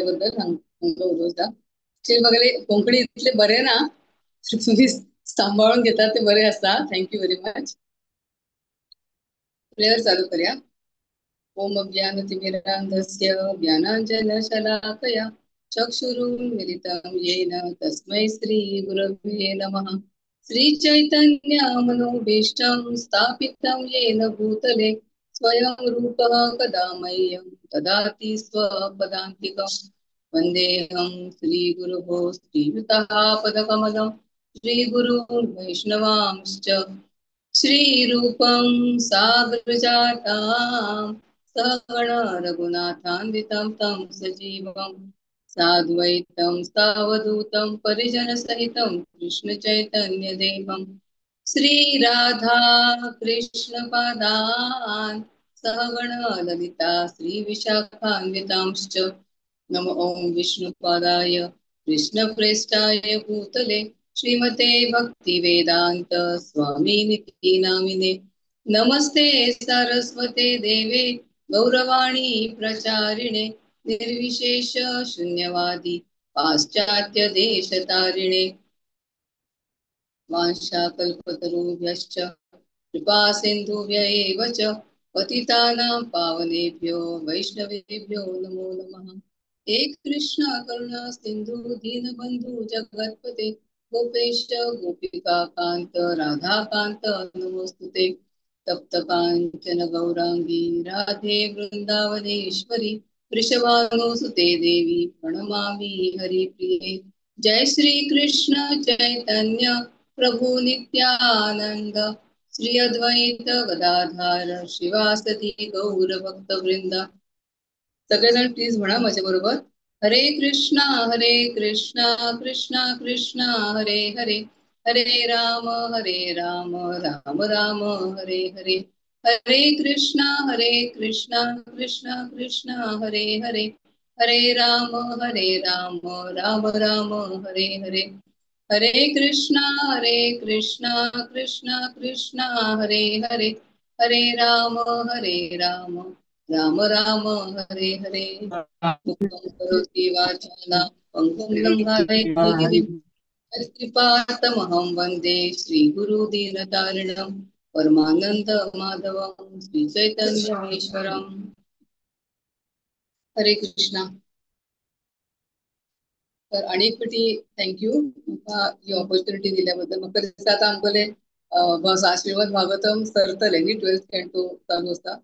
बद्दल सांगतो उद्योजदा बघले कोंकणी इथले बरे ना तुम्ही सांभाळून घेतात ते बरे असतात. Thank you very much. प्रेयर चालू करूया. ओम ज्ञानतिमिरान्धस्य ज्ञानाञ्जनशलाकया चक्षुरुन्मिलितं येन तस्मै श्रीगुरवे नमः. श्रीचैतन्यमनोभीष्टं स्थापितं येन भूतले स्वयं रूपः कदा मह्यं ददाति स्वपदान्तिकम्. वन्देऽहं श्रीगुरुः श्रीयुतः पदकमलं श्रीगुरुन् वैष्णवांश्च श्रीरूपं साग्रजातां सहगण रघुनाथान्वितं तं सजीवं साद्वैतं सावधूतं परिजनसहितं कृष्णचैतन्यदेवं श्रीराधा कृष्णपादान् सहगण ललिता श्रीविशाखान्वितांश्च नमो ॐ विष्णुपादाय कृष्णप्रेष्ठाय भूतले श्रीमते भक्तिवेदान्त स्वामिनिति नामिने नमस्ते सारस्वते देवे गौरवाणी प्रचारिणे निर्विशेष शून्यवादी पाश्चात्य देशतारिणे वाञ्छाकल्पतरुभ्यश्च कृपा सिन्धुभ्य एव च पतितानां पावनेभ्यो वैष्णवेभ्यो नमो नमः. हे कृष्ण करुणा सिन्धु दीनबन्धु जगत्पते गोपेश गोपिका कांत राधाकांत नमोस्तुते. तप्त कांचन गौरांगी राधे वृंदावनेश्वरी वृषभानुसुते देवी प्रणमामि हरिप्रिये. जय श्री कृष्ण चैतन्य प्रभु नित्यानंद श्री अद्वैत गदाधार शिवासती गौर भक्त वृंद. सगळेजण प्लीज म्हणा माझ्या बरोबर. हरे कृष्णा कृष्णा कृष्णा हरे हरे हरे राम राम राम हरे हरे. हरे कृष्णा कृष्णा कृष्णा हरे हरे हरे राम राम राम हरे हरे. हरे कृष्णा कृष्णा कृष्णा हरे हरे हरे राम राम राम हरे हरे. मुखं करोति वाचालं पङ्गुं लङ्घयते गिरिं यत्कृपातमहं वन्दे श्रीगुरुदीनतारिणं परमानन्दमाधवं श्रीचैतन्येश्वरम्. हरे कृष्णा. तर अनेकपटी थँक्यू म्हाका ही ऑपॉर्च्युनिटी दिल्याबद्दल. म्हाका दिसता आतां आमगेले बस आशीर्वाद भागवतम सरतले न्ही 12th कॅन्टो चालू आसा.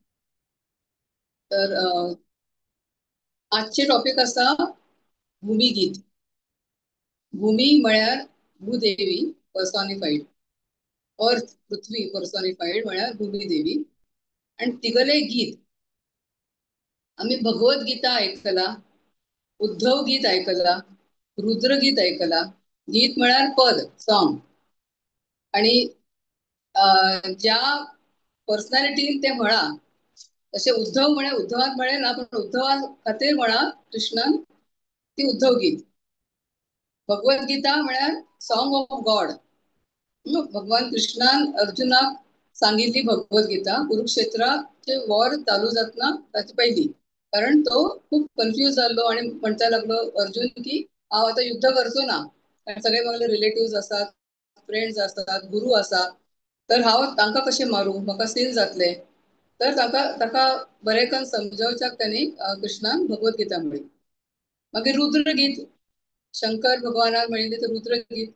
तर आजचे टॉपिक आसा भूमिगीत. भूमी म्हळ्यार भूदेवी पर्सॉनिफाईड. अर्थ पृथ्वी पर्सॉनिफाईड म्हळ्यार भूमिदेवी. आणि तिगले गीत आम्ही भगवत गीता ऐकला, उद्धव गीत ऐकला, रुद्रगीत ऐकला. गीत म्हळ्यार पद सॉंग. आणि ज्या पर्सनॅलिटीन ते म्हणा तसे उद्धव म्हणे उद्धवात म्हणे ना पण उद्धवा खातीर म्हणा कृष्णन ती उद्धव गीत. भगवद्गीता म्हळ्यार सॉंग ऑफ गॉड. भगवान कृष्णान अर्जुनाक सांगितली भगवद्गीता कुरुक्षेत्राचे वॉर चालू जातना ताची पहिली. कारण तो खूप कन्फ्यूज जाल्लो आणि म्हणचा लागलो अर्जुन की हांव आता युद्ध करचो ना, कारण सगळे म्हागले रिलेटिव्ह असतात, फ्रेंड्स असतात, गुरु आसा, तर हांव तांकां कशें मारू, म्हाका सीन जातले. तर ताका बरेकन समजावच्याक त्यांनी कृष्णान भगवद्गीता म्हणली. मागीर रुद्रगीत शंकर भगवानान म्हणिल्लें तें रुद्रगीत.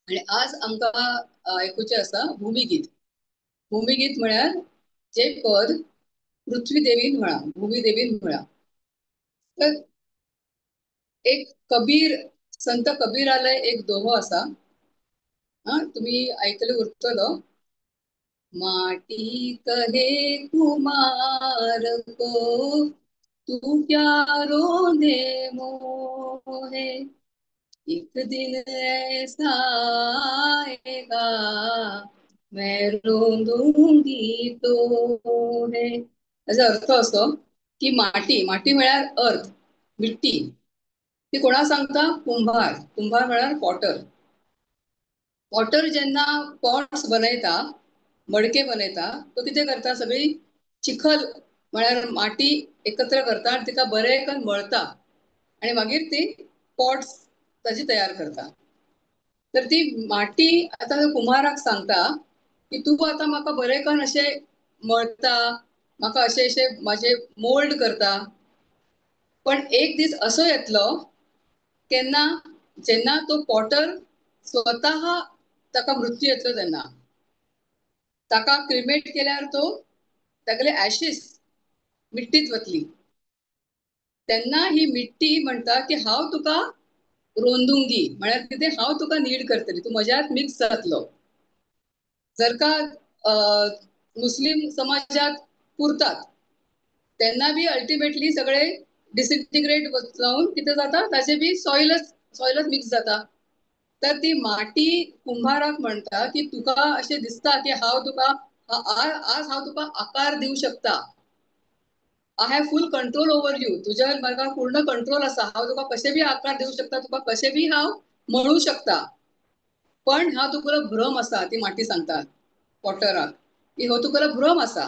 आणि आज आमकां आयकुचें आसा भूमिगीत. भूमिगीत म्हळ्यार जे पद पृथ्वी देवीन म्हणा, भूमी देवीन म्हणा. तर एक कबीर संत कबीराले एक दोहो आसा. तुम्ही ऐकले उरतलो. माटी कहे कुमार को तू प्यारो दे मोहे एक दिन ऐसा आएगा मैं रोंदूंगी तो है. याचा अर्थ असो की माटी माटी म्हळ्यार अर्थ मिट्टी. ती कोणा सांगता? कुंभार. कुंभार म्हळ्यार पॉटर. पॉटर जेन्ना पॉट्स बनयता, मडके बनयता, तो कितें करता? सगळी चिखल म्हळ्यार माटी एकत्र करता आणि तिका बरें करून मळता. आणि मागीर ती पॉट्स ताजी तयार करता. तर ती माती आता कुंभाराक सांगता की तू आता म्हाका बरें असे मळता, म्हाका असे असे माझे मोल्ड करता. पण एक दीस असो येतलो केन्ना जेन्ना तो पॉटर स्वतः ताका मृत्यू येतलो तेन्ना ताका क्रिमेट केल्यार तो तागेले ऍशिस मिट्टीत वतली. तेन्ना ही मिट्टी म्हणटा की हांव तुका रोंदुंगी म्हळ्यार कितें हांव तुका नीड करतली, तू म्हज्यात मिक्स जातलो. जर का मुस्लिम समाजात पुरतात तेन्ना बी अल्टिमेटली सगळे डिसइंटिग्रेट जाऊन कितें जाता ताचे बी सॉइलच मिक्स जाता. तर ती माती कुंभाराक म्हणटा की तुका अशें दिसता की हांव तुका आज हांव तुका आकार दिवं शकता. I have full control over you. तुझ्यावर म्हाका पूर्ण कंट्रोल असा. हांव तुका कशे बी आकार दिवं शकता, तुका कशे बी हांव म्हणू शकता. पण हा तुका भ्रम असा, ती माती सांगता पॉटराक की हो तुका भ्रम असा.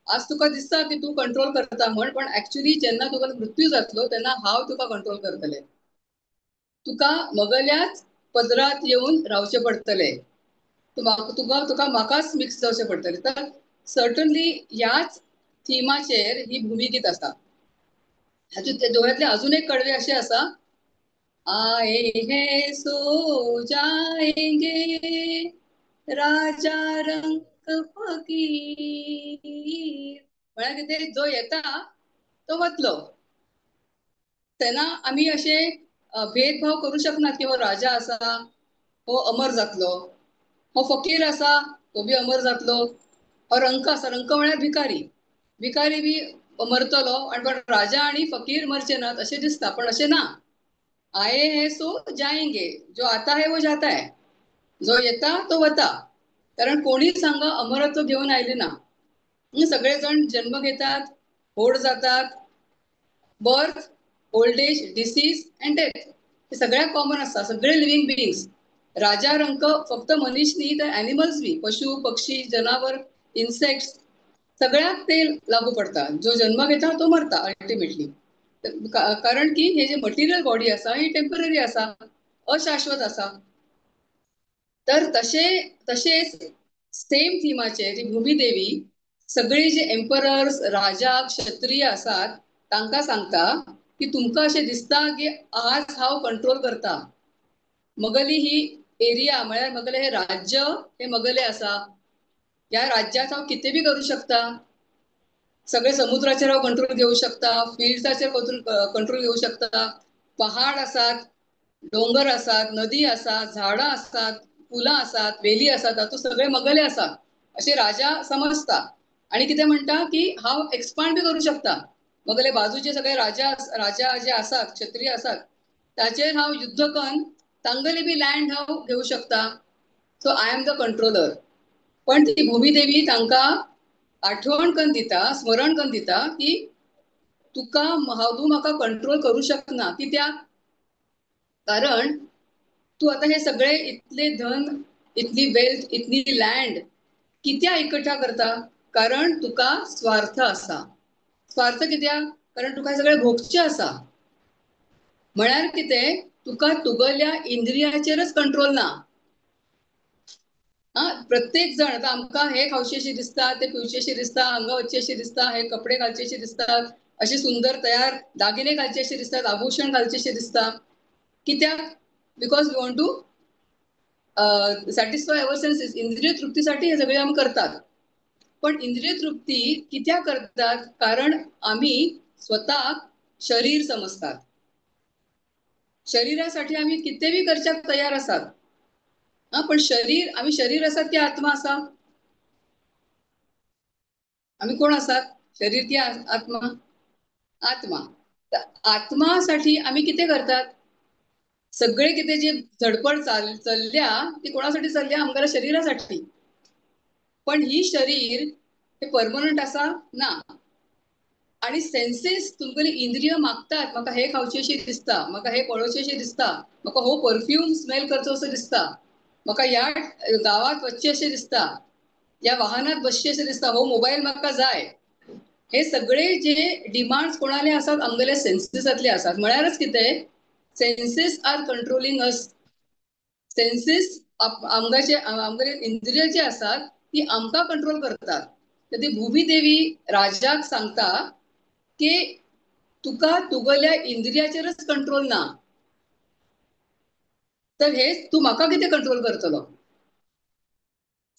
आज तुका दिसता की तू कंट्रोल करता म्हण, पण ऍक्च्युली जेन्ना तुका मृत्यू जातलो तेन्ना हांव तुका कंट्रोल करतले. तुका मोगल्याच पदरात येऊन रावचे पडतले. तुका म्हाकाच मिक्स जावचे पडटले. तर सर्टनली ह्याच थिमाचेर ही भूमिगीत आसा. दोळ्यातले अजून एक कडवे असे असा, आए हैं सो जाएंगे राजा रंक फकीर. म्हळ्यार कितें जो येता तो वतलो. तेन्ना आमी अशे भेदभाव करू शकनात की हो राजा असा हो अमर जातलो, हो फकीर असा तो बी अमर जातलो, हो रंक असा, रंक म्हळ्यार भिकारी, भिकारी बी मरतलो. आणि पण राजा आणि फकीर मरचे नात असे दिसता, पण असे ना. आए है सो जाएंगे, जो आता है वो जाता है, जो येता तो वता. कारण कोणी सांगा अमरत्व घेऊन आयले ना. सगळेजण जन्म घेतात, होड जातात, birth, old age, disease and death हे सगळ्या कॉमन असतात. सगळे लिव्हिंग बिईंग्स. राजा रंक फक्त मनीस न्ही तर ॲनिमल्स बी, पशु पक्षी जनावर इन्सेक्ट्स सगळ्यात ते लागू पडतात. जो जन्म घेता तो मरता अल्टिमेटली. कारण की हे जे मटेरियल बॉडी असा ही टेम्पररी असा, अशाश्वत असा. तर तसेच सेम थिमाचे जी भूमिदेवी सगळी जे एम्परर्स राजा क्षत्रिय असतात तांकां सांगता की तुमकां अशें दिसता की आज हांव कंट्रोल करता. मगली ही एरिया म्हळ्यार मगले हे राज्य हे मगले असा. या राज्यात हांव कितें बी करू शकता. सगळे समुद्राचेर हांव कंट्रोल घेऊ शकता, फिल्ड्साचेर कंट्रोल घेऊ शकता. पहाड आसात, डोंगर आसात, नदी आसात, झाडां आसात, फुलां आसात, वेली आसात, तातूंत सगळे मगले आसात अशें राजा समजता. आणि कितें म्हणटा की हांव एक्सपांड बी करू शकता. मगले बाजूचे सगळे राजा जे आसात, क्षत्रिय आसात, ताचेर हांव युद्ध करून तांगली बी लँड हांव घेऊ शकता. So I am the controller. पण ती भूमिदेवी तांकां आठवण करून दिता, स्मरण करून दिता की तू म्हाका कंट्रोल करू शकना. कित्याक? कारण तू आता हे सगळे इतले धन, इतली वेल्थ, इतली लँड कित्या इकट्ठा करता? कारण तुका स्वार्थ असा. स्वार्थ कित्याक? कारण तुका सगळे भोगचे असा. म्हळ्यार कितें? तुका तुगेल्या इंद्रियाचेरच कंट्रोल ना. प्रत्येक जण आता आमकां हे खावचेशे दिसता, ते पिवचेशे दिसता, हांगा वचचेशे दिसता, हे कपडे घालचेशे दिसतात, असे सुंदर तयार दागिने घालचेशे दिसतात, आभूषण घालचेशे दिसता. कित्याक? Because we want to satisfy our senses. इंद्रिय तृप्तीसाठी हे सगळे आम्ही करतात. पण इंद्रिय तृप्ती कित्या करतात? कारण आम्ही स्वतः शरीर समजतात. शरीरासाठी आम्ही किती बी करच्याक तयार असतात. पण आम्ही शरीर असतात की आत्मा असा? आम्ही कोण असतात? शरीर की आत्मा? आत्मा. तर आत्मासाठी आम्ही किती करतात? सगळे किती जे झडपड चालल्या ती कोणासाठी चालल्या? आमच्या शरीरासाठी. पण ही शरीर हे परमनंट असा ना. आणि सेन्सेस तुमचे इंद्रिय मागतात, म्हाका हे खावचेशे दिसता, म्हाका हे पळोवचेशे दिसता, म्हाका हो परफ्यूम स्मेल करचो असो दिसता, म्हाका ह्या गावात वचचेशे दिसता, या वाहनात बसचेशे दिसता, हो मोबाईल म्हाका जाय. हे सगळे जे डिमांड्स कोणाले असतात आमगेले सेन्सिसातले असतात. म्हळ्यारच कितें सेन्सीस आर कंट्रोलिंग अस. सेन्सीस आमगेले इंद्रिय जे असतात ती आमकां कंट्रोल करतात. तर ती भूमी देवी राजाक सांगता की तुका तुगेल्या इंद्रियाचेरच कंट्रोल ना, तर हे तू म्हाका कितें कंट्रोल करतलो.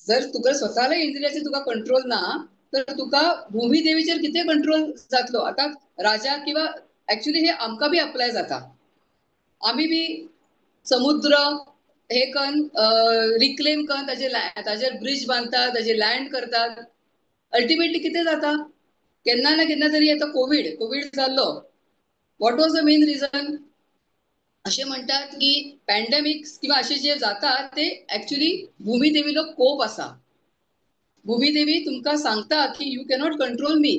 जर तुका स्वतःला इंद्रियाचे तुका कंट्रोल ना, तर तुका भूमी देवीचेर कितें कंट्रोल जातलो. आता राजा किंवा ऍक्च्युली हे आमकां बी अप्लाय जाता. आम्ही बी समुद्र हे करून रिक्लेम करून ताजेर ब्रिज बांधतात, ताजे लँड करतात. अल्टिमेटली कितें जाता, केन्ना ना केन्ना तरी आता कोविड जाल्लो. What was the main reason. असे म्हणतात की पॅन्डेमिक किंवा असे जे जातात ते ऍक्च्युली भूमी देवीलो कोप असा. भूमी देवी तुमकां सांगता की यू कॅनॉट कंट्रोल मी.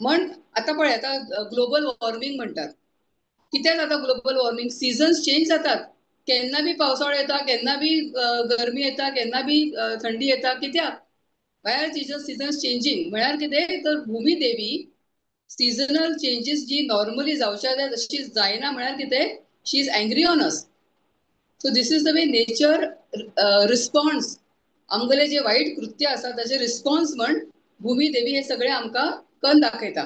म्हण आता पळय, आता ग्लोबल वॉर्मिंग म्हणतात. कित्याक जाता ग्लोबल वॉर्मिंग. सीझन्स चेंज जातात. केन्ना बी पावसाळो येता, केन्ना बी गरमी येता, केन्ना बी थंडी येता. कित्याक वाय सीझन्स चेंजिंग. म्हळ्यार कितें तर भूमी देवी सीझनल चेंजेस जी नॉर्मली जावच्या जाय तशी जायना. म्हळ्यार कितें शी इज एंग्री ऑन अस. So this is the way nature response. आमगेले जे वाईट कृत्य आसा ताचे रिस्पॉन्स म्हण भूमी देवी हे सगळे आमकां करून दाखयता.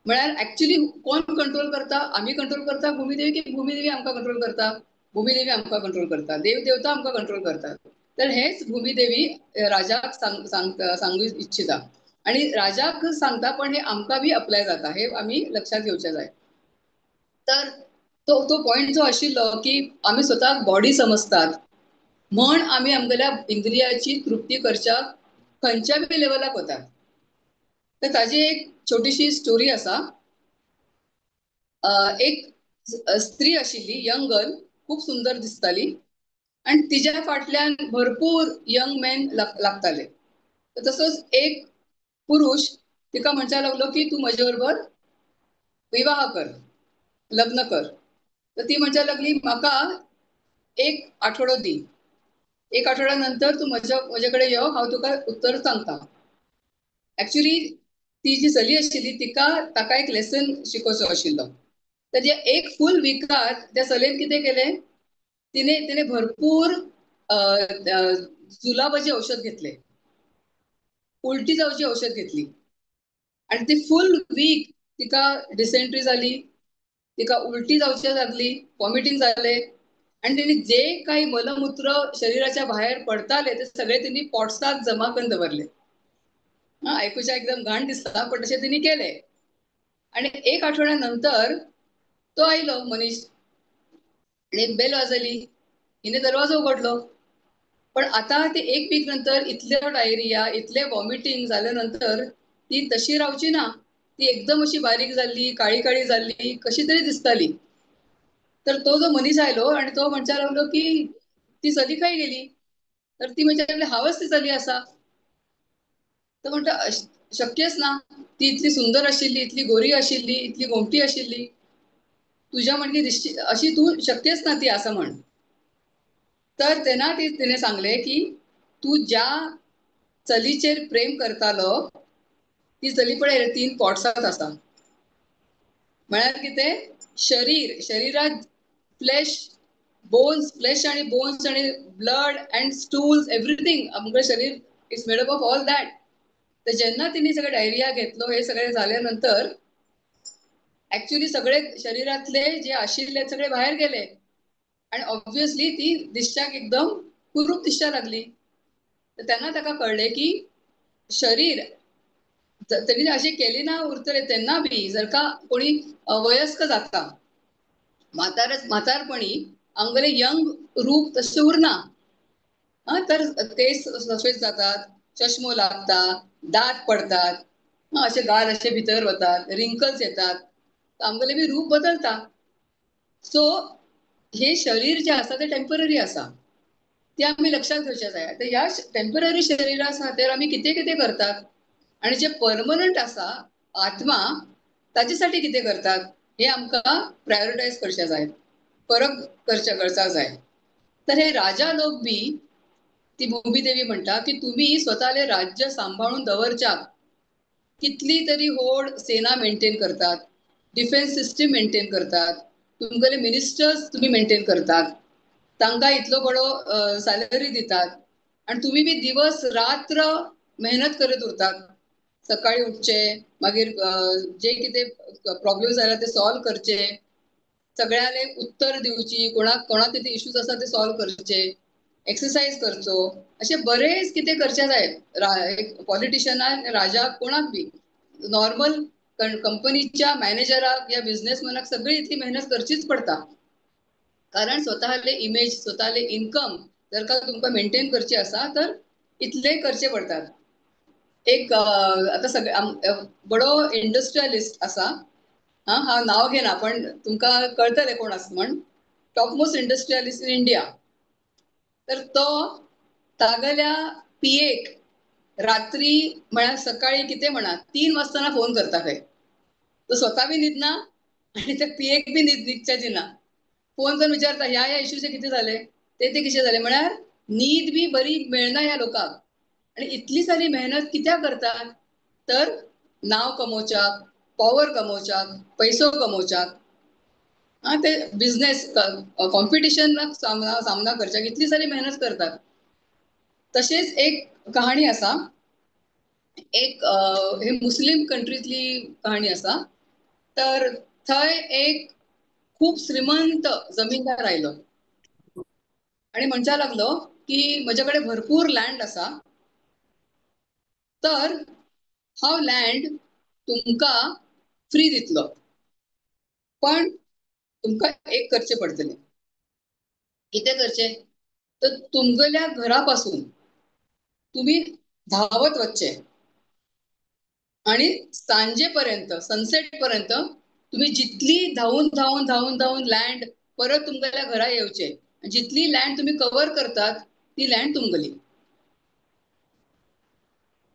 म्हळ्यार ऍक्च्युली कोण कंट्रोल करता, आम्ही कंट्रोल करता भूमी देवी की भूमी देवी आमकां कंट्रोल करता. भूमी देवी आमकां कंट्रोल करता. देव देवता आमकां कंट्रोल करतात. तर हेच भूमी देवी राजाक सांगू इच्छिता. आणि राजाक सांगता पण हे आमकां बी अप्लाय जाता, हे आम्ही लक्षात घेवचें जाय. तर तो पॉइंट जो आशिल्लो की आम्ही स्वतः बॉडी समजतात म्हण आम्ही आमगेल्या इंद्रियाची तृप्ती करच्या खंयच्या बी लेवलाक वतात. तर ताजी एक छोटीशी स्टोरी आसा. एक स्त्री आशिल्ली, यंग गर्ल, खूप सुंदर दिसताली आणि तिच्या फाटल्यान भरपूर यंग मेन लागताले. तसोच एक पुरुष तिका म्हणचा लागलो की तू माझ्या बरोबर विवाह कर, लग्न कर. तर ती म्हणचा लागली म्हाका एक आठवडो दी. एक आठवड्यानंतर तू माझ्याकडे यो, हांव तुका उत्तर सांगता. ऍक्च्युली ती जी चली आशिल्ली ताका एक लेसन शिकोवचो आशिल्लो. तर एक फुल विकात त्या चलयेन कितें केलें, तिने भरपूर जुलाबाची औषध घेतले, उलटी जावची औषध घेतली आणि ती फुल वीक तिका डिसेंट्री जाली, तिका उलटी जावची लागली, वॉमिटिंग झाले आणि तिने जे काही मलमूत्र शरीराच्या बाहेर पडताले ते सगळे तिने पॉट्सात जमा करून दवरले. ऐकूच्या एकदम घाण दिसता पण तसे तिने केले. आणि एक आठवड्यानंतर तो आयलो मनीस आणि बेल वाजली. हिने दरवाजा उघडलो. पण आता ते एक वीक नंतर इतले डायरिया, इतले वॉमिटिंग झाल्यानंतर ती तशी रावची ना. ती एकदम अशी बारीक झाली, काळी काळी झाली, कशी तरी दिसताली. तर तो जो मनीस आयलो आणि तो म्हणचा लागलो की ती चली काय गेली. तर ती म्हणच्या लागली हावच ती चली असा. तर म्हणता शक्यच ना, ती इतली सुंदर आशिल्ली, इतली गोरी आशिल्ली, इतली गोमटी आशिल्ली, तुझ्या म्हणली दिसची अशी तू शक्यच ना ती असं म्हण. तर तिने सांगले की तू ज्या चलीचेर प्रेम करतालो ती चली पळय 3 पॉट्सात आसा. म्हळ्यार कितें, शरीरात फ्लेश आणि बोन्स आणि ब्लड अँड स्टूल्स एव्हरीथिंग आमचं शरीर is made up of all that. तर जेव्हा तिने सगळं डायरिया घेतलो, हे सगळे झाल्यानंतर ऍक्च्युली सगळे शरीरातले जे आशिल्ले सगळे बाहेर गेले आणि ऑब्व्हियसली ती दिसच्याक एकदम कुरूप दिसच्या लागली. तर त्यांना ताका कळले की शरीर तरी अशी केली ना उरतले त्यांना बी जर का कोणी वयस्क जाता म्हातारपणी आमगेले यंग रूप तसे उरना. तर केस सफेद जातात, चष्मो लागतात, दात पडतात, असे गाल असे भितर वतात, रिंकल्स येतात, आमगेले बी रूप बदलता. सो हे शरीर जे आसा ते टेम्पररी आसा, ते आम्ही लक्षात घेवचे जाय. तर ह्या टेम्पररी शरीरा खातीर आम्ही कितें कितें करतात आणि जे परमनंट आसा आत्मा ताच्यासाठी कितें करतात हे आमकां प्रायोरिटायज करचें जाय, फरक करचा जाय. तर हे राजा लोक बी ती भूमी देवी म्हणता की तुम्ही स्वतःले राज्य सांभाळून दवरच्या कितली तरी होड सेना मेंटेन करतात, डिफेन्स सिस्टीम मेंटेन करतात, तुमगेले मिनिस्टर्स तुम्ही मेंटेन करतात, तांकां इतलो बडो सॅलरी दितात आणि तुम्ही बी दिवस रात्र मेहनत करत उरतात. सकाळी उठचे, मागीर जे कितें प्रॉब्लेम जाला ते सॉल्व करचे, सगळ्याले उत्तर दिवची, कोणाक कितें इश्यूज आसा ते सॉल्व करचे, एक्सरसाइज करचो, असे बरेच कितें करचे जाय पॉलिटिशियनाक, राजाक, कोणाक बी, नॉर्मल कंपनीच्या मॅनेजराक या बिझनेसमॅनाक सगळी इतली मेहनत करचीच पडटा. कारण स्वतःले इमेज, स्वतःले इन्कम जर का तुमका मेंटेन करची असा तर इतले करचे पडतात. एक आता सगळे बडो इंडस्ट्रियलिस्ट असा, हा नाव घेना पण तुमका कळतले कोण असं म्हण, top most industrialist in India. तर तो तागल्या पियेक रात्री म्हणा सकाळी किती म्हणा 3 वाजताना फोन करता काय. तो स्वतः बी न्हिदना आणि त्या पियेक बी न्हिदच्या दिना. फोन करून विचारता ह्या इश्यूचे किती झाले, ते कसे झाले, म्हळ्यार न्हीद बी बरी मिळना ह्या लोकांक. आणि इतली सारी मेहनत कित्याक करतात, तर नाव कमोवच्याक, पॉवर कमोवच्याक, पैसो कमोवच्याक. ते बिझनेस कॉम्पिटिशन सामना करच्याक इतली सारी मेहनत करतात. तसेच एक कहाणी असा, एक हे मुस्लिम कंट्रीतली कहाणी असा. तर थंय एक खूप श्रीमंत जमीनदार आयलो आणि म्हणचा लागलो की माझ्याकडे भरपूर लँड असा, तर हांव लँड तुमका फ्री दितलो, पण तुमका एक करचे पडतले. किती करचे, तर तुमगेल्या घरापासून तुम्ही धावत वचचे आणि सांजेपर्यंत, सनसेट पर्यंत तुम्ही जितली धावून धावून धावून धावून लँड परत तुमगेल्या घरा येवचे, जितली लँड तुम्ही कव्हर करतात ती लँड तुमगली.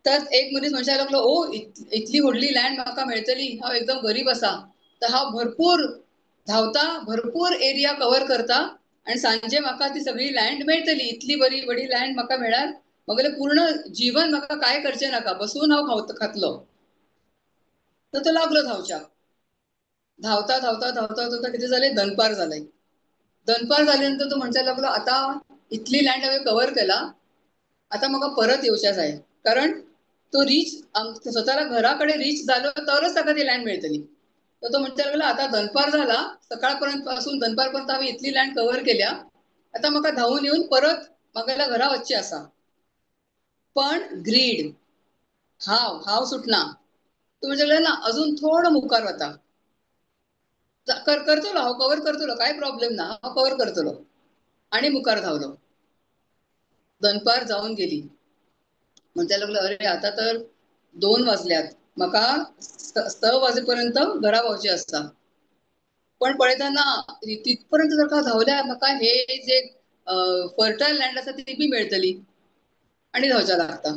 तर एक मनीस म्हणशाक लागलो, ओ इतली व्हडली लँड म्हाका मेळटली, हांव एकदम गरीब असा, तर हांव भरपूर धावता, भरपूर एरिया कव्हर करता आणि सांजे म्हाका ती सगळी लँड मेळटली. इतली बरी व्हडली लँड म्हाका मेळ्ळ्यार म्हगेलें पूर्ण जीवन म्हाका काय करचें नाका, बसून हांव खातलो. तर तो लागलो धांवच्याक. धावता धावता धावता धावता किती झाले, दनपार झाले. दनपार झाल्यानंतर तो म्हणचा लागलो, आता इतली लँड हांवें कव्हर केला, आता म्हाका परत येवचें जाय. कारण तो रीच स्वतःला घराकडे रीच झालो तरच ताका ती लँड मिळतली. तर तो म्हणता लागला, आता दनपार झाला, सकाळपर्यंत पासून दनपारपर्यंत हांवें इतली लँड कव्हर केल्या, आता म्हाका धावून येऊन परत म्हागेल्या घरा वचचें आसा. पण ग्रीड, हाव सुटना. तो म्हणजे ना अजून थोडं मुखार वता, करतलो हांव, कव्हर करतलो, काय प्रॉब्लेम ना, हांव कव्हर करतलो. आणि मुखार धावलो. दनपार जाऊन गेली. म्हणता लागलो, अरे आता तर 2 वाजल्यात, म्हाका 6 वाजेपर्यंत घरा पावचे असता. पण पळयतना तिथपर्यंत जर का धावल्या म्हाका हे जे फर्टायल लँड आसा ती बी मेळटली आणि धांवच्या लागता.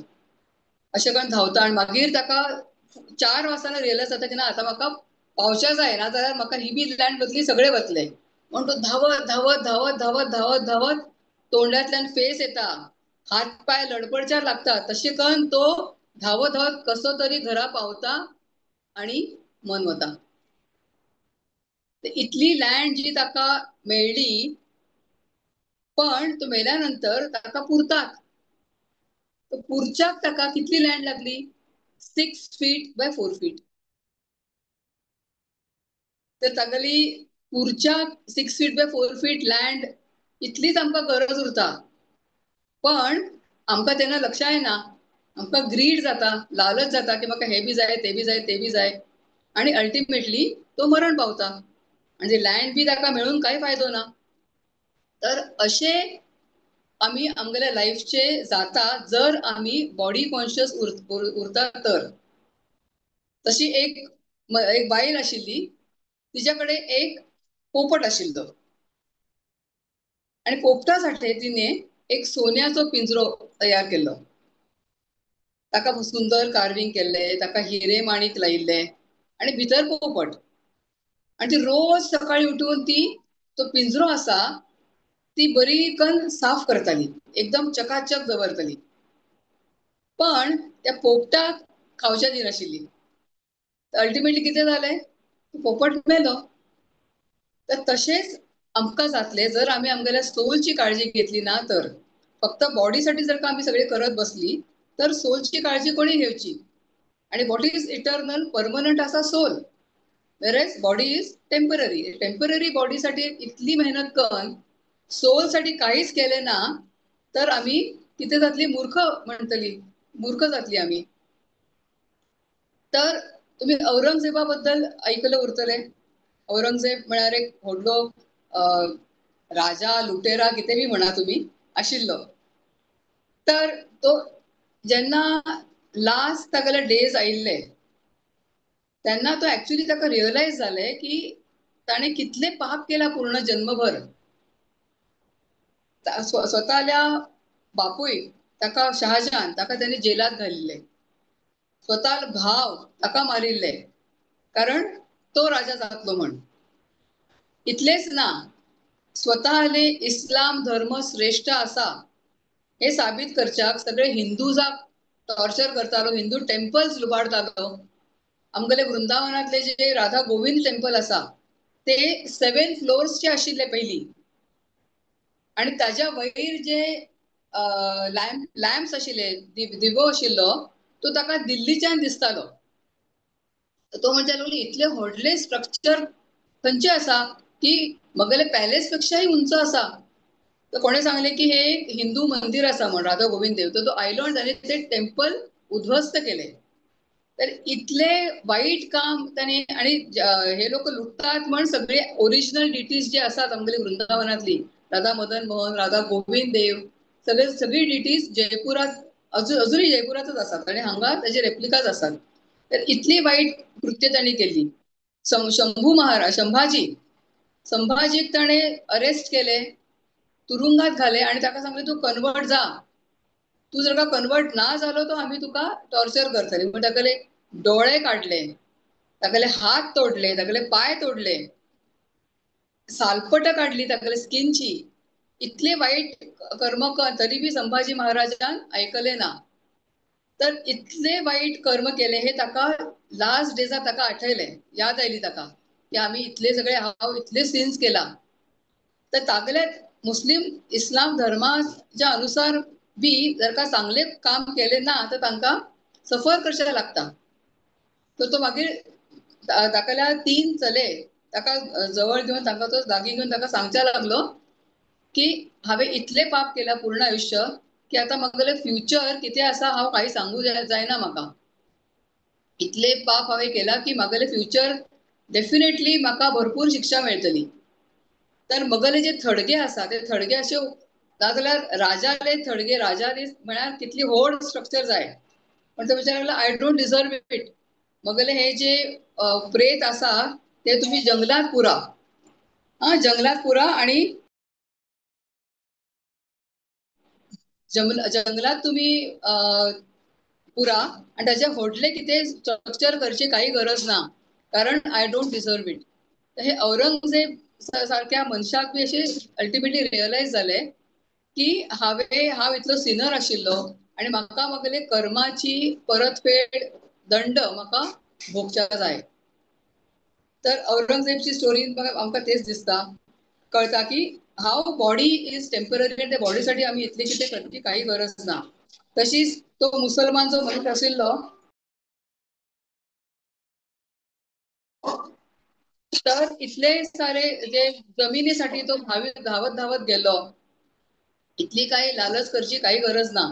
अशें करून धांवता आनी मागीर ताका 4 वाजताना रियलायज जाता की ना आता म्हाका पावच्या जाय, ना जाल्यार म्हाका ही बी लँड वतली, सगळे वतले. म्हणून तो धावत धावत धावत धावत धावत धावत तोंडातल्यान फेस येता, हात पाय लडपडच्या लागतात, तशें करून तो धावत धावत कसो तरी घरा पावता आणि मन वता. इतली लँड जी ताका मेळ्ळी, पण तो मेल्यानंतर ताका पुरतात. पुरच्याक ताका कितली लँड लागली, 6 फीट बाय 4 फीट. तर तागेली पुरच्या 6 फीट बाय 4 फीट लँड इतलीच आमकां गरज उरता. पण आमकां तेन्ना लक्ष येना, आमकां ग्रीड जाता, लालच जाता की म्हाका हे बी जाय, ते बी जाय, ते बी जाय, आणि अल्टिमेटली तो मरण पावता. म्हणजे लँड बी ताका मेळून काही फायदो ना. तर अशे आम्ही आमगेल्या लाईफचे जाता जर आम्ही बॉडी कॉन्शियस उरता तर. तशी एक बायल आशिल्ली, तिच्याकडे एक पोपट आशिल्लो आणि पोपटासाठी तिने एक सोन्याचो पिंजरो तयार केलो. ताका सुंदर कार्विंग केल्ले, ताका हिरे माणिक लायिल्ले आणि भितर पोपट. आणि ती रोज सकाळी उठून ती तो पिंजरो आसा ती बरी कन साफ करताली, एकदम चकाचक दवरताली. पण त्या पोपटाक खावच्या दिनाशिल्ली. अल्टिमेटली किती झालंय, पोपट मेलो. तर तसेच आमकां जातले जर आम्ही आमगेल्या सोलची काळजी घेतली ना, तर फक्त बॉडीसाठी जर का आम्ही सगळे करत बसली तर सोलची काळजी कोणी घेवची. आणि व्हॉट इज इटर्नल परमनंट असा soul, whereas body is temporary. Temporary बॉडीसाठी इतली मेहनत करून सोल साठी काहीच केले ना, तर आम्ही किती जातली, मूर्ख म्हणतली, मूर्ख जातली आम्ही. तर तुम्ही औरंगजेबाबद्दल ऐकलं उरतले. औरंगजेब म्हळ्यार एक व्हडलो राजा लुटेरा कितें बी म्हणा तुम्ही आशिल्लो. तर तो जेन्ना लास्ट तागेले डेज आयिल्ले तेन्ना तो ऍक्च्युली ताका रिअलाइज झाले की ताणे कितले पाप केला पूर्ण जन्मभर. स्वतःल्या बापूय ताका शहाजहान ताका त्यांनी जेलात घालिल्ले. स्वतः भाव ताका मारिल्ले कारण तो राजा जातलो म्हण. इतलेच ना, स्वतःले इस्लाम धर्म श्रेष्ठ असा हे साबित करच्याक सगळे हिंदूजाक टॉर्चर करतालो, हिंदू टेम्पल्स लुबाडतालो. आमगेले वृंदावनातले जे राधा गोविंद टेम्पल असा ते 7 फ्लोर्सचे आशिल्ले पयलीं. आणि ताज्या वयर जे लॅम्प्स आशिल्ले, दिवो आशिल्लो तो ताका दिल्लीच्यान दिसतालो. तो म्हणटा लागलो इतले व्हडले स्ट्रक्चर खंयचे आसा की म्हगेले पॅलेस पेक्षाही उंच आसा. तर कोणे सांगले की हे एक हिंदू मंदिर असा म्हणून राधा गोविंद देव. तर तो आयलो आणि त्याने ते टेम्पल उद्ध्वस्त केले. तर इतले वाईट काम त्याने. आणि हे लोक लुटतात म्हण सगळे ओरिजिनल डिटीज जे असतात आमगेली वृंदावनातली, राधा मदन मोहन, राधा गोविंद देव, सगळी डिटीज जयपुरात अजूनही जयपुरातच असतात आणि हांगा त्याचे रेप्लिकाज असतात. तर इतली वाईट कृत्य त्यांनी केली. शंभू महाराज संभाजीक ताणे अरेस्ट केले, तुरुंगात घाले आणि ताका सांगले तू कन्वर्ट जा. तू जर का कन्वर्ट ना झालो तर आम्ही तुका टॉर्चर करतले. मग तागेले डोळे काढले, तागेले हात तोडले, तागेले पाय तोडले, सालपट काढली तागेले स्किनची. इतले वाईट कर्म तरी बी संभाजी महाराजान ऐकले ना. तर इतले वाईट कर्म केले हे ताका लास्ट डेजात ताका आठवले, याद आयली ताका की आम्ही इतले सगळे हांव इतले सिन्स केला. तर तागेले मुस्लिम इस्लाम धर्माच्या अनुसार बी जर का चांगले काम केले ना तर तांकां सफर करचे लागता. तर तो मागीर ताकाल्या 3 चले ताका जवळ घेऊन ताका तो जागी घेऊन ताका सांगच्या लागलो की हांवें इतले पाप केला पूर्ण आयुष्य की आता म्हगेले फ्युचर कितें आसा हांव काही सांगू जायना म्हाका. इतले पाप हांवें केला की म्हगेले फ्युचर डेफिनेटली म्हाका भरपूर शिक्षा मेळटली. तर म्हगेले जे थडगे आसा ते थडगे अशे जाल्यार राजाले थडगे, राजाले म्हळ्यार कितली व्हड स्ट्रक्चर जाय. पण तो विचार लागला आय डोंट डिझर्व इट. म्हगेले हे जे प्रेत आसा ते तुम्ही जंगलात पुरा. जंगलात पुरा आणि जंगलात तुम्ही पुरा आणि त्याचे व्हडले किती स्ट्रक्चर करची काही गरज ना, कारण आय डोंट डिझर्व इट. तर हे औरंगजेब सारख्या मनशाक बी असे अल्टिमेटली रिअलाइज झाले की हांव इतलो सिनर आशिल्लो आणि म्हाका म्हगेले कर्माची परतफेड दंड म्हाका भोगच्या जाय. तर औरंगजेबची स्टोरी आमकां तेच दिसता, कळता की हाव बॉडी इज टेम्पररी आणि त्या बॉडीसाठी आम्ही इतले कितें करची काही गरज ना. तशीच तो मुसलमान जो मनीस आशिल्लो तर इतले सारे जे जमिनीसाठी तो धावत धावत गेलो. इतली काही लालच करची काही गरज ना.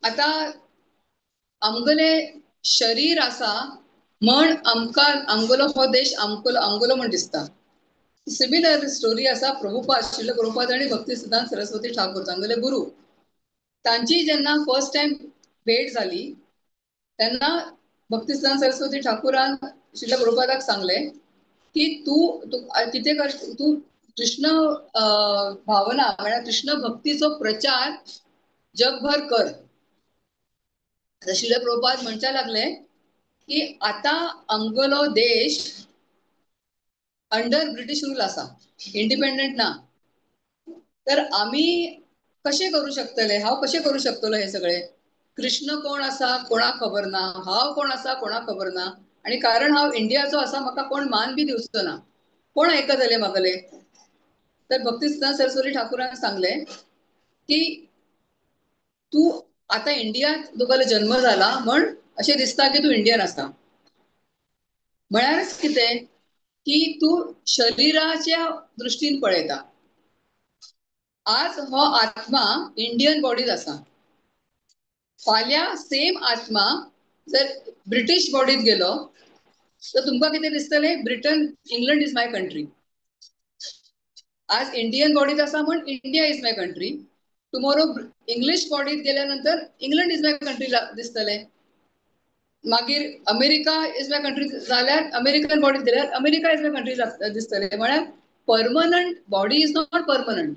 आता आमगेले शरीर आसा म्हण आमकां आमगेलो हो देश आमगेलो म्हण दिसता. सिमिलर स्टोरी आसा प्रभुपाद, श्रील प्रभुपाद आणि भक्तिसिद्धांत सरस्वती ठाकूर तांगेले गुरु. तांची जेन्ना फर्स्ट टाइम भेट झाली तेन्ना भक्तिसिद्धांत सरस्वती ठाकुरान श्रील प्रभुपादाक सांगले की तू कितें कर, तू कृष्ण भावना म्हळ्यार कृष्ण भक्तीचो प्रचार जगभर कर. श्रील प्रभुपाद म्हणच्या लागले की आता आमगेलो देश अंडर ब्रिटिश रूल असा, इंडिपेंडेंट ना. तर आम्ही कसे करू शकतले, हांव कशें करू शकतलो हे सगळे. कृष्ण कोण असा कोणा खबर ना, हाव कोण असा कोणा खबर ना, आणि कारण हाव इंडियाचो असा म्हाका कोण मान बी दिवचो ना, कोण ऐकतले म्हागले. तर भक्तिसिद्धांत सरस्वती ठाकूरान सांगले की तू आता इंडियात तुका जन्म झाला म्हण अशें दिसता की तू इंडियन असा. म्हळ्यारच कितें की तू शरीराच्या दृष्टीन पळयता. आज हो आत्मा इंडियन बॉडीत असा. फाल्यां सेम आत्मा जर ब्रिटिश बॉडीत गेलो तर तुमकां कितें दिसतलें, Britain England is my country. आज इंडियन बॉडीत असा म्हण India is my country. Tomorrow English बॉडीत गेल्यानंतर इंग्लंड इज माय कंट्री दिसतलें. मागीर अमेरिका इज माय कंट्री जाल्यार अमेरिकन बॉडीत गेल्यार अमेरिका इज माय कंट्री दिसतलें. म्हळ्यार permanent body is not permanent.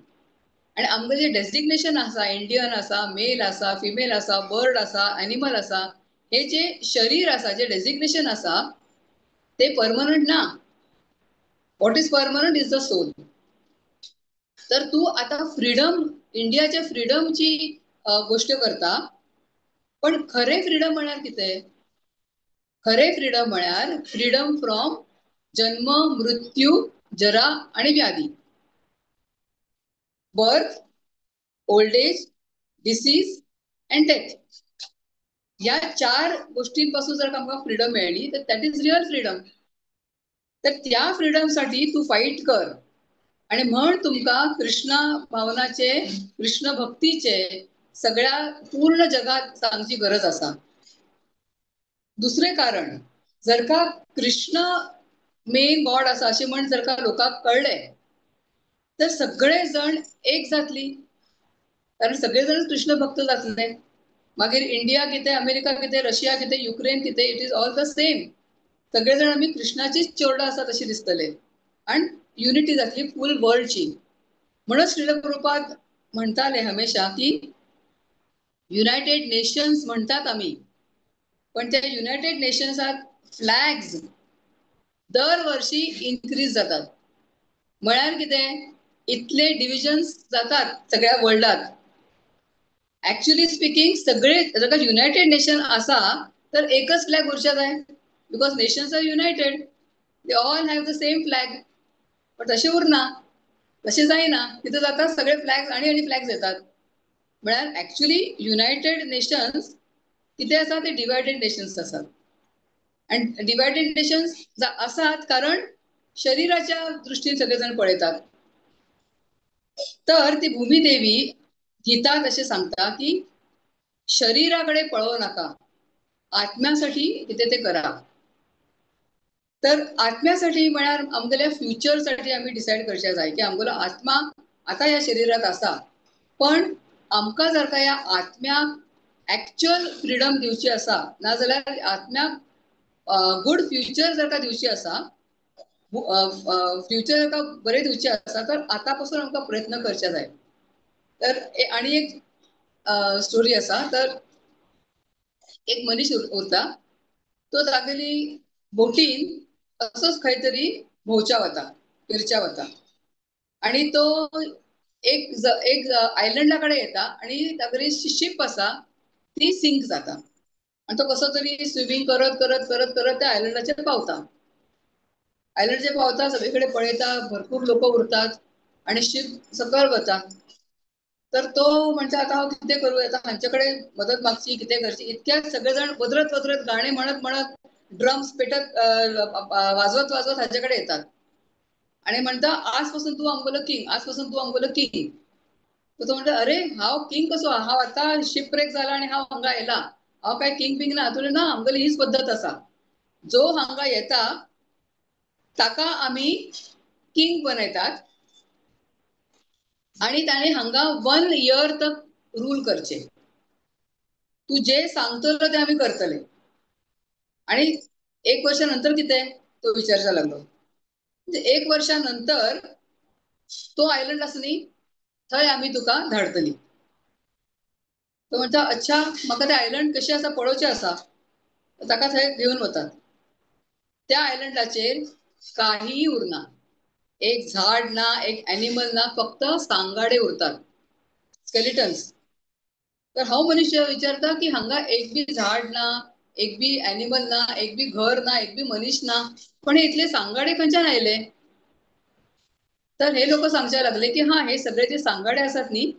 आणि आमचं जे डेझिग्नेशन असा, इंडियन असा, मेल असा, फिमेल असा, बर्ड असा, एनिमल असा, हे जे शरीर असा, जे डेझिग्नेशन असा ते परमनंट ना. What is permanent is the soul. तर तू आता फ्रीडम, इंडियाच्या फ्रीडमची गोष्ट करता, पण खरे फ्रीडम म्हळ्यार कितें? खरे फ्रीडम म्हळ्यार फ्रीडम फ्रॉम जन्म, मृत्यू, जरा आणि व्याधी. Birth, old age, disease and death. या 4 गोष्टींपासून जर आमकां फ्रीडम मेळ्ळी तर दॅट इज रियल फ्रीडम. तर त्या फ्रीडमसाठी तू फाईट कर. आणि म्हण तुमकां कृष्णा भावनाचे, कृष्ण भक्तीचे सगळ्या पूर्ण जगात सांगची गरज असा. दुसरे कारण, जर का कृष्ण मेन गॉड असा असे म्हण जर का लोकांक कळले तर सगळे जण एक जातली. कारण सगळे जण कृष्ण भक्त जातले. मागीर इंडिया कितें, अमेरिका कितें, रशिया कितें, युक्रेन कितें, it is all the same. सगळे जण आम्ही कृष्णाचीच चोरडा आसा तशी दिसतले. आणि युनिटी जातली फुल वर्ल्डची. म्हणून श्रील प्रभुपाद म्हणताले हमेशा की युनायटेड नेशन्स म्हणतात आम्ही, पण त्या युनायटेड नेशन्सात फ्लॅग्स दरवर्षी इन्क्रीज जातात. म्हळ्यार कितें, इतले डिव्हिजन्स जातात सगळ्या वर्ल्डात. ऍक्च्युअली स्पीकिंग सगळे जर युनायटेड नेशन असा तर एकच फ्लॅग उरचा जाय. Because nations are united, they all have the same flag. पण तशें उरना, तशें जायना. तिथं जाता सगळे फ्लॅग्स आणि फ्लॅग्स येतात. म्हळ्यार ऍक्च्युअली युनायटेड नेशन्स कितें आसा ते डिवायडेड नेशन्स आसात. आणि डिवायडेड नेशन्स आसात कारण शरीराच्या दृष्टीने सगळेजण पळयतात. तर ती भूमिदेवी गीतात असे सांगता की शरीराकडे पळवू नका, आत्म्यासाठी कितें ते करा. तर आत्म्यासाठी म्हळ्यार आमगेल्या फ्युचरसाठी आम्ही डिसाईड करचे जाय की आमगेलो आत्मा आता या शरीरात असा, पण आमकां जर का या आत्म्याक ऍक्च्युअल फ्रीडम दिवची असा, नाजाल्यार आत्म्याक गुड फ्युचर जर का दिवची असा, फ्युचर जर का बरे दिवचे असा, तर आतापासून आमकां प्रयत्न करचे जाय. तर आणि एक स्टोरी असा. तर एक मनीस उरता, तो तागेली बोटीन असोच खंय तरी भोंवच्या वता, फिरच्या वता. आणि तो एक आयलंडा कडे येता आणि तागेली शिप आसा ती सिंक जाता. आणि तो कसो तरी स्विमिंग करत करत करत करत त्या आयलंडाचेर पावता. आयलंडाचेर पावता, सगळीकडे पळयता, भरपूर लोक उरतात आणि शिप सकयल वता. तर तो म्हणता आता हांव कितें करूं, आता हांचेकडे मदत मागची, कितें करची. इतक्यात सगळेजण वदरत वदरत गाणे म्हणत म्हणत, ड्रम्स पेटत वाजवत वाजवत हांचेकडे येतात आणि म्हणता आजपासून तू आमगेलो किंग, आजपासून तू आमगेलो किंग. तर तो म्हणता अरे हांव किंग कसो, हांव आता शिपब्रेक जाला आणि हांव हांगा येला, हांव काय किंग बिंग ना. तुले ना, आमगेली हीच पद्धत आसा, जो हांगा येता ताका आम्ही किंग बनयतात आणि ताणे हांगा 1 इयर तक रूल करचे. तू जे सांगतलो ते आम्ही करतले. आणि 1 वर्षानंतर कितें, तो विचारचा लागलो. म्हणजे 1 वर्षानंतर तो आयलंड आसा न्ही, थंय आम्ही तुका धाडतली. तो म्हणता अच्छा, म्हाका ते आयलंड कशें आसा पळोवचें आसा. ताका थंय घेवन वतात. त्या आयलंडाचेर काहीही उरना, एक झाड ना, एक एनिमल ना, फक्त सांगाडे उरतात, स्केलिटन्स. तर हांव मनीस विचारता की हांगा एक बी झाड ना, एक बी एनिमल ना, एक बी घर ना, एक बी मनीस ना, पण हे इतले सांगाडे खंयच्यान आयले? तर हे लोक सांगचे लागले की हा हे सगळे जे सांगाडे असतात न्ही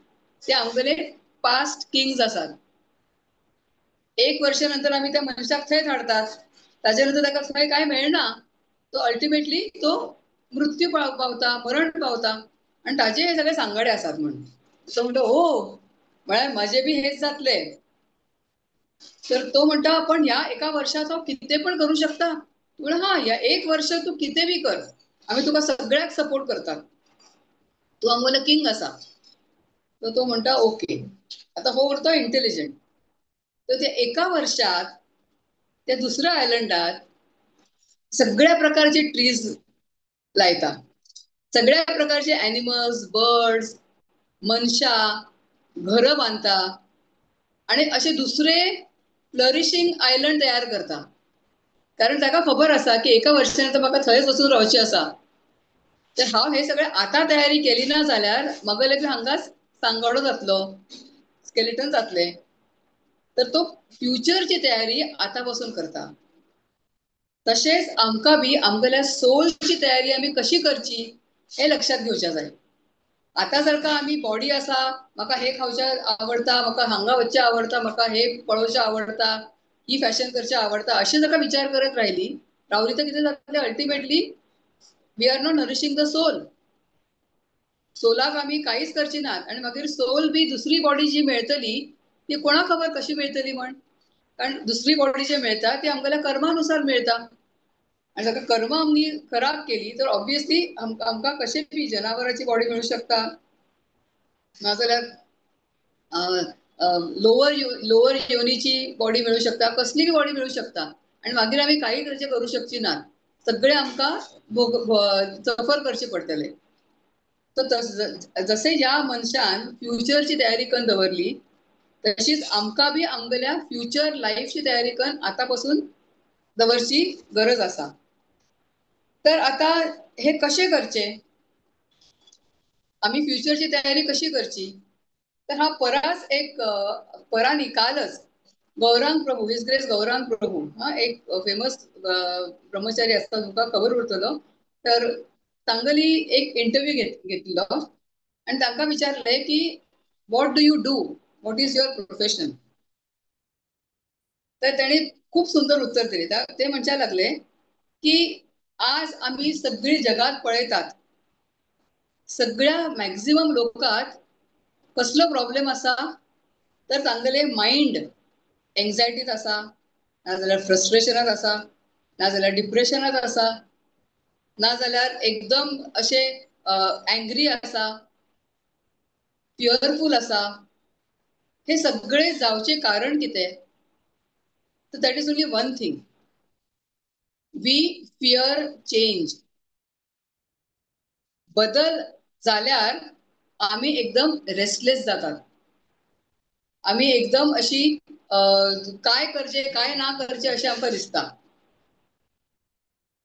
ते आमगेले पास्ट किंग्स असतात. एक वर्षानंतर आम्ही त्या मनशाक थंय धाडतात, ताच्यानंतर ताका थंय काय मेळना, तो अल्टिमेटली तो मृत्यू पावता, मरण पावता, आणि ताचे हे सगळे सांगाडे असतात म्हणून. तो म्हणतो हो, म्हळ्यार माझे बी हेच जातले. तर तो म्हणता पण या एका वर्षात हांव कितें पण करू शकता? म्हण हा, या एक वर्ष तू कितें बी कर, आम्ही तुका सगळ्याक सपोर्ट करतात, तू आमगेलो किंग असा. तर तो म्हणता ओके. आता हो उरतो इंटेलिजंट. तर त्या एका वर्षात त्या दुसऱ्या आयलंडात सगळ्या प्रकारचे ट्रीज लायता, सगळ्या प्रकारचे एनिमल्स, बर्ड्स, मनशा घर बांधता, आणि असे दुसरे फ्लरिशिंग आयलंड तयार करता. कारण ताका खबर असा की एका वर्षानंतर म्हाका थंयच वचून रावचे असा. तर हांव हे सगळे आता तयारी केली ना जाल्यार म्हाका बी हांगाच सांगाडो जातलो, स्केलेटन जातले. तर तो फ्युचरची तयारी आतापासून करता. तसेच आमकां बी आमगेल्या सोलची तयारी आमी कशी करची हे लक्षात घेवचे जाय. आता जर का आम्ही बॉडी असा, म्हाका हे खावचे आवडता, म्हाका हांगा वचचे आवडता, म्हाका हे पळोवचे आवडता, ही फॅशन करचे आवडता, असे जर का विचार करत रावली तर कितें जातले ultimately we are not nourishing the soul. सोलाक आम्ही काहीच करची नात, आणि मागीर सोल बी दुसरी बॉडी जी मेळटली ती कोणा खबर कशी मेळटली म्हण. कारण दुसरी बॉडी जे मिळता ती आमगेल्या कर्मानुसार मिळता, आणि जर कर्म आम्ही खराब केली तर ऑब्वियसली आमकां कशी बी जनावरांची बॉडी मिळू शकता, नाजाल्यार लोअर योनीची बॉडी मिळू शकता, कसली बी बॉडी मिळू शकता, आणि मागीर आम्ही काही तरेचे करू शकची ना, सगळे आमकां सफर करचे पडटले. तर जसे या मनशान फ्युचरची तयारी करून दवरली, तशीच आमकां बी आमगेल्या फ्युचर लाईफची तयारी करून आतापासून दवरची गरज असा. तर आता हे कसे करचे, आम्ही फ्युचरची तयारी कशी करची? तर हा पराच एक परानी कालच गौरांग प्रभू, हिज ग्रेस गौरांग प्रभू, हा एक फेमस ब्रह्मचारी असता, तुमका खबर उरतलो. तर तांगली एक इंटरव्ह्यू घेतलो, आणि तांकां विचारले की what do you do, what is your profession. तर त्यांनी खूप सुंदर उत्तर दिले. ते म्हणच्या लागले की आज आम्ही सगळी जगात पळयतात, सगळ्या मॅक्झिमम लोकात कसलो प्रॉब्लेम असा, तर तांगेले माइंड एन्झायटीत असा, नाजाल्यार फ्रस्ट्रेशनात असा, नाजाल्यार डिप्रेशनात असा, नाजाल्यार एकदम असे एंग्री असा, फियरफुल असा. हे सगळे जावचे कारण कितें? तर that is only one thing, we fear change. बदल जाल्यार आम्ही एकदम रेस्टलेस जातात, आम्ही एकदम अशी काय करचे काय ना करचे असे आमकां दिसता.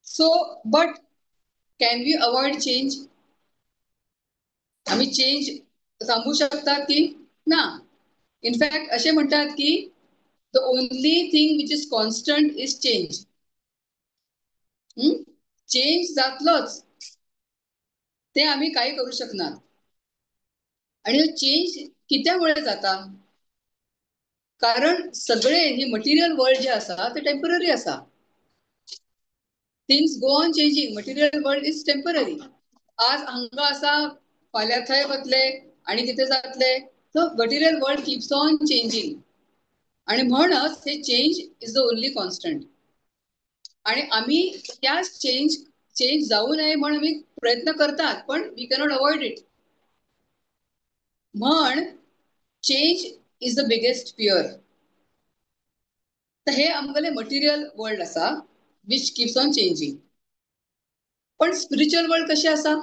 So but can we avoid change? आम्ही चेंज थांबवू शकतात की ना? इनफॅक्ट असे म्हणतात की the only thing which is constant is change. Change जातलोच, ते आम्ही काही करू शकणार. आणि चेंज कित्यामुळे जाता? कारण सगळे ही मटेरियल वर्ल्ड जे असा ते टेम्पररी असा. Things go on changing, material world is temporary. आज हांगा असा, फाल्यां थंय वतले, आणि कितें जातले. So material world keeps on changing, आणि म्हणूनच हे change is the only constant. आणि आम्ही त्या चेंज जाऊ नये म्हणून आम्ही प्रयत्न करतात, पण वी कॅनॉट अवॉइड इट. म्हण change is the biggest fear. तर हे आमगेले मटेरियल वर्ल्ड असा विच कीप्स ऑन चेंजिंग. पण स्पिरिच्युअल वर्ल्ड कशी असा?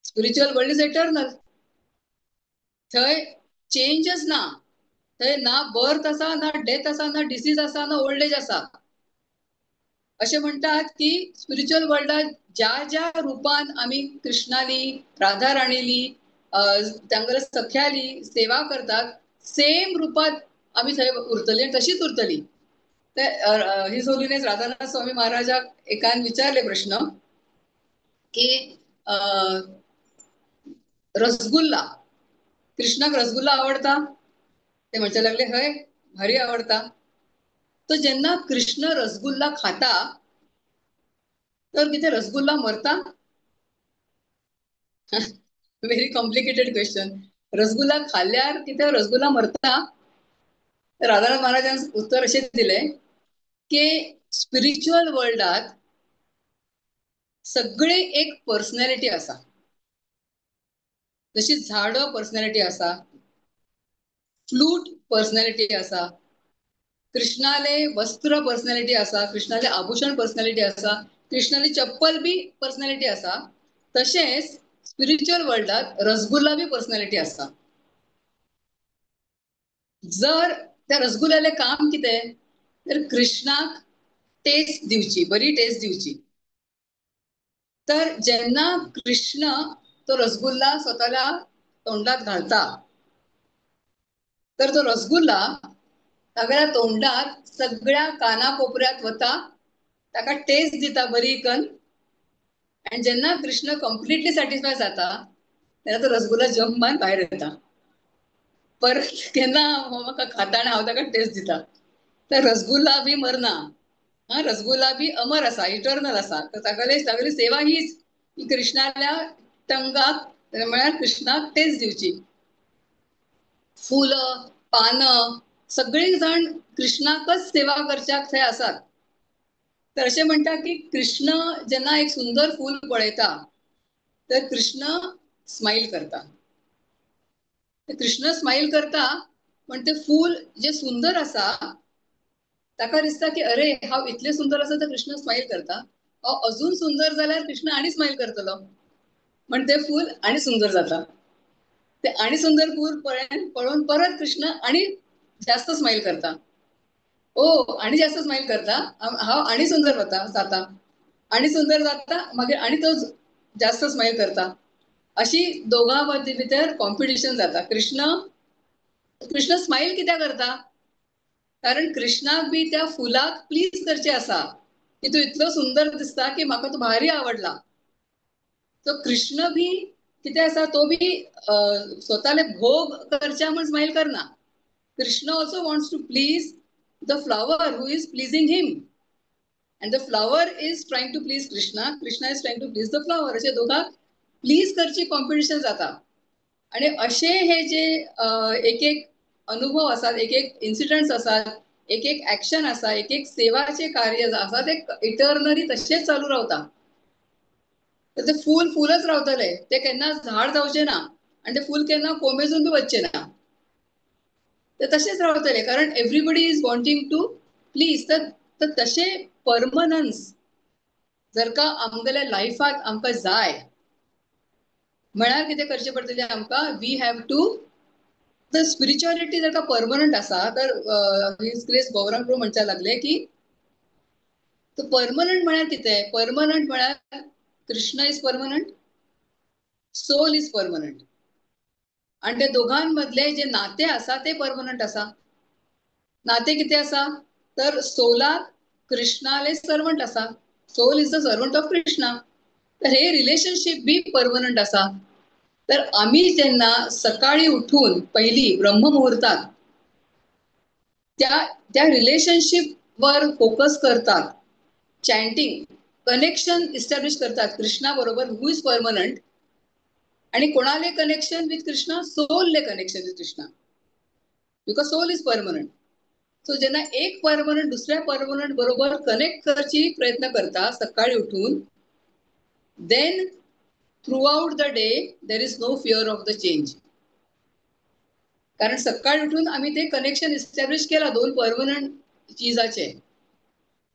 Spiritual world is eternal. थंय चेंजच ना. थंय ना बर्थ असा, ना डेथ असा, ना डिसीज असा, ना ओल्ड एज असा. असे म्हणतात की स्पिरिच्युअल वर्ल्डात ज्या ज्या रूपान आम्ही कृष्णाली, राधा राणीली, तांगेले सख्याली सेवा करतात, सेम रूपात आम्ही थंय उरतली आणि तशीच उरतली. तर हिज होलीनेस राधानाथ स्वामी महाराजाक एकान विचारले प्रश्न की रसगुल्ला, कृष्णाक रसगुल्ला आवडता? ते म्हणचे लागले हय भारी आवडता. तर जेन्ना कृष्ण रसगुल्ला खाता तर किती रसगुल्ला मरता? Very complicated question. रसगुल्ला खाल्ल्यार किती रसगुल्ला मरता? राधानाथ महाराजांनी उत्तर असे दिले की स्पिरिच्युअल वर्ल्डात सगळे एक पर्सनॅलिटी असा. जशी झाडं पर्सनॅलिटी असा, फ्लूट पर्सनॅलिटी असा, कृष्णाले वस्त्र पर्सनॅलिटी असा, कृष्णाले आभूषण पर्सनॅलिटी असा, कृष्णाले चप्पल बी पर्सनॅलिटी असा, तसेच स्पिरिच्युअल वर्ल्डात रसगुल्ला बी पर्सनॅलिटी असा. जर त्या रसगुल्ल्याले काम कितें तर कृष्णाक टेस्ट दिवची, बरी टेस्ट दिवची. तर जेन्ना कृष्ण तो रसगुल्ला स्वतःला तोंडात घालता तर तो रसगुल्ला सगळ्या तोंडात सगळ्या कानाकोपऱ्यात वता, ताका टेस्ट दिता बरी कन. आणि जेन्ना कृष्ण कम्प्लिटली सॅटिस्फाय जाता तेन्ना तो रसगुल्ला जम्मान भायर येता. परत केन्ना म्हाका खाता आनी हांव ताका टेस्ट दिता. तर रसगुल्ला बी मरना. रसगुल्ला बी अमर असा, इटर्नल असा. तर सगळी सेवा हीच की कृष्णाल्या टंगाक म्हळ्यार कृष्णाक टेस्ट दिवची. फुलं, पानं सगळे जण कृष्णाकच सेवा करच्याक थंय आसात. तर असे म्हणटा की कृष्ण जेन्ना एक सुंदर फूल पळयता तर कृष्ण स्माइल करता. कृष्ण स्माइल करता पण ते फूल जे सुंदर असा ताका दिसता की अरे हांव इतले सुंदर आसा तर कृष्ण स्माइल करता, हांव अजून सुंदर जाल्यार कृष्ण आनी स्माइल करतलो. पण ते फूल आनी सुंदर जाता. ते आनी सुंदर फूल पळोवन परत कृष्ण आनी जास्त स्माइल करता. ओ आनी जास्त स्माइल करता, हांव आनी सुंदर जाता, आनी सुंदर जाता, मागीर आनी तो जास्त स्माइल करता. अशी दोघां मदीं भितर कॉम्पिटिशन जाता. कृष्ण स्माइल कित्याक करता? कारण कृष्णाक बी त्या फुलाक प्लीज करचे असा की तू इतलो सुंदर दिसता की म्हाका तू भारी आवडला. तो कृष्ण बी कितें आसा तो बी स्वताले भोग करच्या म्हूण स्माइल करना. Krishna also wants to please the flower who is pleasing him. and the flower is trying to please Krishna is trying to please the flower. असे दोघांक प्लीज करची कॉम्पिटिशन जाता. आणि असे हे जे एक एक अनुभव असतात, एक एक इन्सिडेंट्स असतात, एक एक ऍक्शन असा, एक एक सेवाचे कार्य असा ते इटर्नली तसेच चालू रावता. तर ते फूल फूलच रावतले, ते केन्ना झाड जावचे ना आणि ते फूल केन्ना कोमेजून बी वचचे ना. ते तसेच रावतले कारण everybody is wanting to please. तर तसे परमनन्स जर का आमगेल्या लाईफात आमकां जाय म्हळ्यार कितें करचें पडटलें आमकां? We have to the spirituality जर का परमनंट असा तर हिज ग्रेस गौरंग प्रभू म्हणचा लागले की तो परमनंट म्हळ्यार कितें? परमनंट म्हळ्यार Krishna is permanent, soul is permanent. आणि ते दोघांमधले जे नाते असा ते परमनंट असा. नाते किती असा तर सोलाक कृष्णाले सर्वंट असा. Soul is the servant of Krishna. तर हे रिलेशनशिप बी परमनंट असा. तर आम्ही जेन्ना सकाळी उठून पहिली ब्रह्ममुहूर्तात त्या रिलेशनशिप वर फोकस करतात, चॅन्टिंग कनेक्शन इस्टॅब्लिश करतात कृष्णा बरोबर हू इज परमनंट. आणि कोणाले कनेक्शन विथ कृष्णा? सोलले connection with Krishna, because soul is permanent. So जेन्ना एक परमनंट दुसऱ्या परमनंट बरोबर कनेक्ट करची प्रयत्न करता सकाळी उठून, then throughout the day there is no fear of the change. कारण सकाळी उठून आम्ही ते कनेक्शन इस्टॅब्लिश केला दोन परमनंट चीजाचे.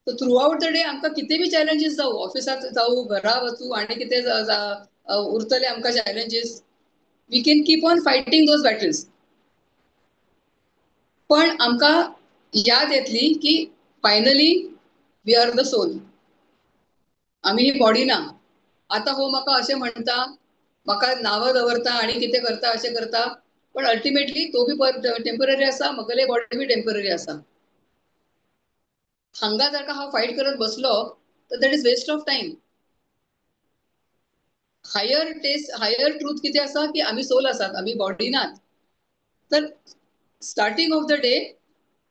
तर थ्रू आउट द डे आमकां किती बी चॅलेंजीस जाऊ, ऑफिसात जाऊ, घरा वचू आणि किती उरतले आमकां challenges, we can keep on fighting those battles. पण आमकां याद येतली की finally we are the soul. आम्ही ही बॉडी ना. आता हो म्हाका अशें म्हणटा, म्हाका नावं दवरता आणि कितें करता अशें करता, पण अल्टिमेटली तो बी टेम्पररी असा, मगले बॉडी बी टेम्पररी असा. हांगा जर का हा फाईट करत बसलो तर that is waste of time. Higher truth किती असा की आम्ही सोल असतात, आम्ही बॉडी नात. तर स्टार्टिंग ऑफ द डे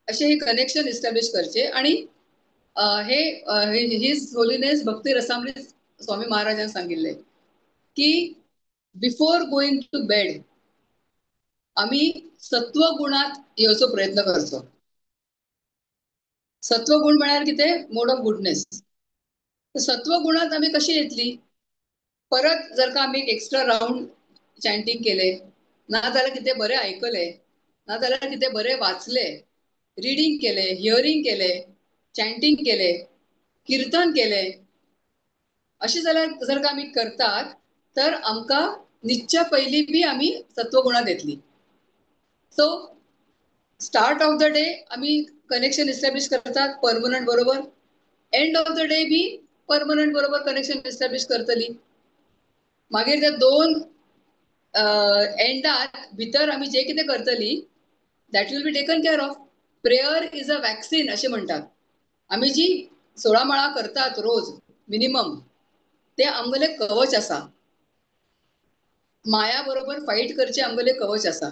असे हे कनेक्शन इस्टॅब्लिश करचे. आणि हे हिज होलीनेस भक्ती रसामृत स्वामी महाराजांनी सांगितले की बिफोर गोइंग टू बेड आम्ही सत्व गुणात येवचो प्रयत्न करचो. सत्व गुण म्हळ्यार कितें? मोड ऑफ गुडनेस. सत्व गुणात आम्ही कशी येतली? परत जर का आम्ही एक्स्ट्रा राऊंड चॅन्टिंग केले, ना जाल्यार कितें बरें ऐकले, ना जाल्यार कितें बरें वाचले, रिडिंग केले, हियरिंग केले, चॅन्टिंग केले, कीर्तन केले, अशी जाल्यार जर का आम्ही करतात तर आमकां निजच्या पयलीं बी आम्ही सत्वगुणात येतली. So start of the day आम्ही कनेक्शन इस्टॅब्लिश करतात परमनंट बरोबर, एंड ऑफ द डे बी परमनंट बरोबर कनेक्शन इस्टॅब्लिश करतली. मागीर त्या दोन एंडात भितर आम्ही जे कितें करतली that will be taken care of. Prayer is a vaccine असे म्हणतात. आम्ही जी 16 माळा करतात रोज मिनिमम, ते आमगेले कवच असा. माया बरोबर फाईट करचे आमगेले कवच असा.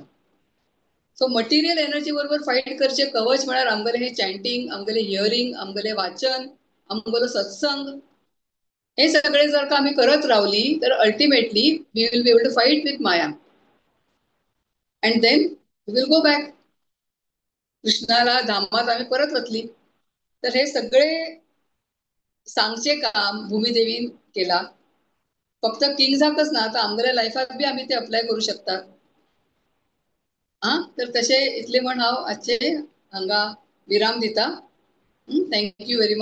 सो मटेरियल एनर्जी बरोबर फाईट करचे कवच म्हळ्यार आमगेले हे चॅन्टिंग, आमगेले हियरिंग, आमगेले वाचन, आमगेलो सत्संग, हे सगळे जर का आम्ही करत रावली तर ultimately we will be able to fight with maya and then we will go back. कृष्णाला धामात आम्ही परत वतली. तर हे सगळे सांगचे काम भूमिदेवीन केला. फक्त किंग्जाकच ना, तर आमगेल्या लाईफात बी आम्ही ते अप्लाय करू शकतात. तर तसे इतले म्हण हांव आजचे हांगा विराम दिता. Thank you very much.